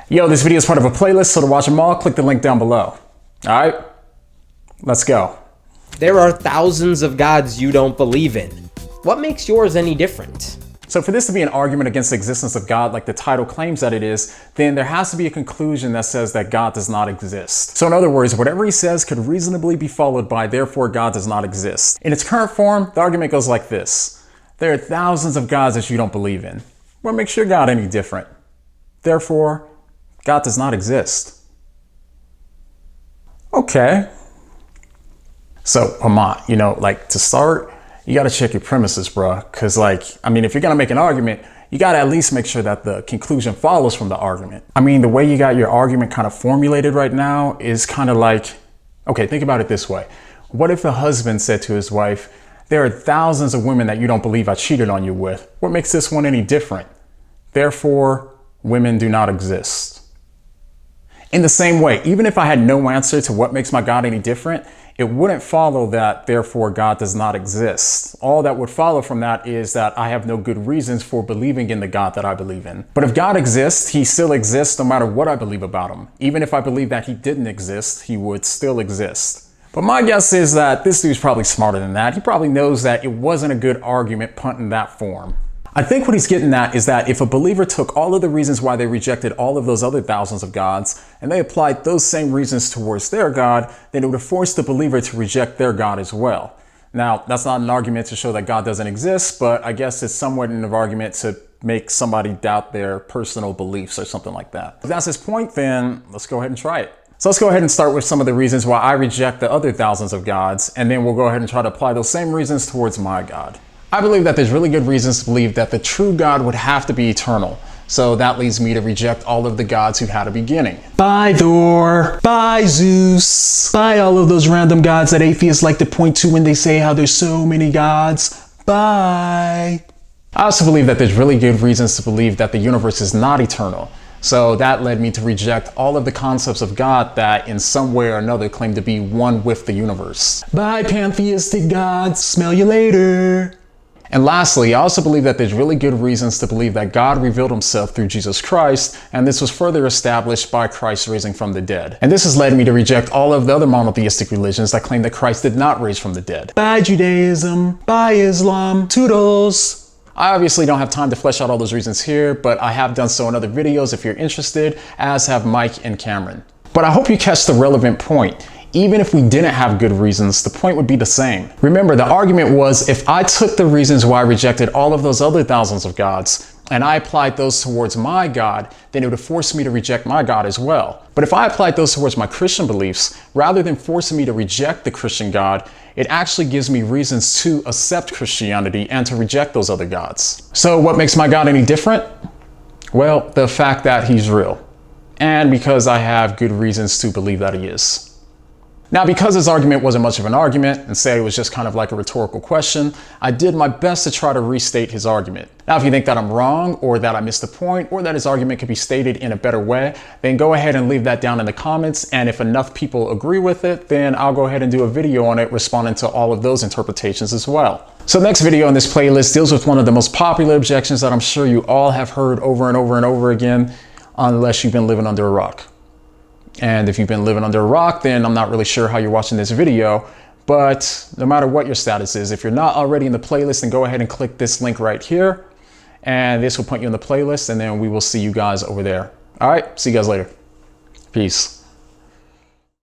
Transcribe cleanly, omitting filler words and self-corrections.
Yo, this video is part of a playlist, so to watch them all, click the link down below. Alright, let's go. There are thousands of gods you don't believe in. What makes yours any different? So for this to be an argument against the existence of God like the title claims that it is, then there has to be a conclusion that says that God does not exist. So in other words, whatever he says could reasonably be followed by therefore God does not exist. In its current form, the argument goes like this. There are thousands of gods that you don't believe in. What makes your God any different? Therefore, God does not exist. Okay. So, Hamad, to start, you got to check your premises, bro. Because, if you're going to make an argument, you got to at least make sure that the conclusion follows from the argument. The way you got your argument kind of formulated right now is kind of like, okay, think about it this way. What if a husband said to his wife, there are thousands of women that you don't believe I cheated on you with. What makes this one any different? Therefore, women do not exist. In the same way, even if I had no answer to what makes my God any different, it wouldn't follow that, therefore, God does not exist. All that would follow from that is that I have no good reasons for believing in the God that I believe in. But if God exists, he still exists no matter what I believe about him. Even if I believe that he didn't exist, he would still exist. But my guess is that this dude's probably smarter than that. He probably knows that it wasn't a good argument put in that form. I think what he's getting at is that if a believer took all of the reasons why they rejected all of those other thousands of gods and they applied those same reasons towards their God, then it would have forced the believer to reject their God as well. Now, that's not an argument to show that God doesn't exist, but I guess it's somewhat an argument to make somebody doubt their personal beliefs or something like that. If that's his point, then let's go ahead and try it. So let's go ahead and start with some of the reasons why I reject the other thousands of gods, and then we'll go ahead and try to apply those same reasons towards my God. I believe that there's really good reasons to believe that the true God would have to be eternal. So that leads me to reject all of the gods who had a beginning. Bye Thor, bye Zeus, bye all of those random gods that atheists like to point to when they say how there's so many gods. Bye. I also believe that there's really good reasons to believe that the universe is not eternal. So that led me to reject all of the concepts of God that in some way or another claim to be one with the universe. Bye pantheistic gods, smell you later. And lastly, I also believe that there's really good reasons to believe that God revealed himself through Jesus Christ, and this was further established by Christ raising from the dead. And this has led me to reject all of the other monotheistic religions that claim that Christ did not raise from the dead. Bye Judaism, bye Islam, toodles. I obviously don't have time to flesh out all those reasons here, but I have done so in other videos if you're interested, as have Mike and Cameron. But I hope you catch the relevant point. Even if we didn't have good reasons, the point would be the same. Remember, the argument was if I took the reasons why I rejected all of those other thousands of gods and I applied those towards my God, then it would have forced me to reject my God as well. But if I applied those towards my Christian beliefs, rather than forcing me to reject the Christian God, it actually gives me reasons to accept Christianity and to reject those other gods. So what makes my God any different? Well, the fact that he's real. And because I have good reasons to believe that he is. Now, because this argument wasn't much of an argument, instead it was just kind of like a rhetorical question, I did my best to try to restate his argument. Now, if you think that I'm wrong, or that I missed the point, or that his argument could be stated in a better way, then go ahead and leave that down in the comments, and if enough people agree with it, then I'll go ahead and do a video on it responding to all of those interpretations as well. So the next video in this playlist deals with one of the most popular objections that I'm sure you all have heard over and over and over again, unless you've been living under a rock. And if you've been living under a rock, then I'm not really sure how you're watching this video, but no matter what your status is, if you're not already in the playlist, then go ahead and click this link right here, and this will put you in the playlist, and then we will see you guys over there. All right, see you guys later. Peace.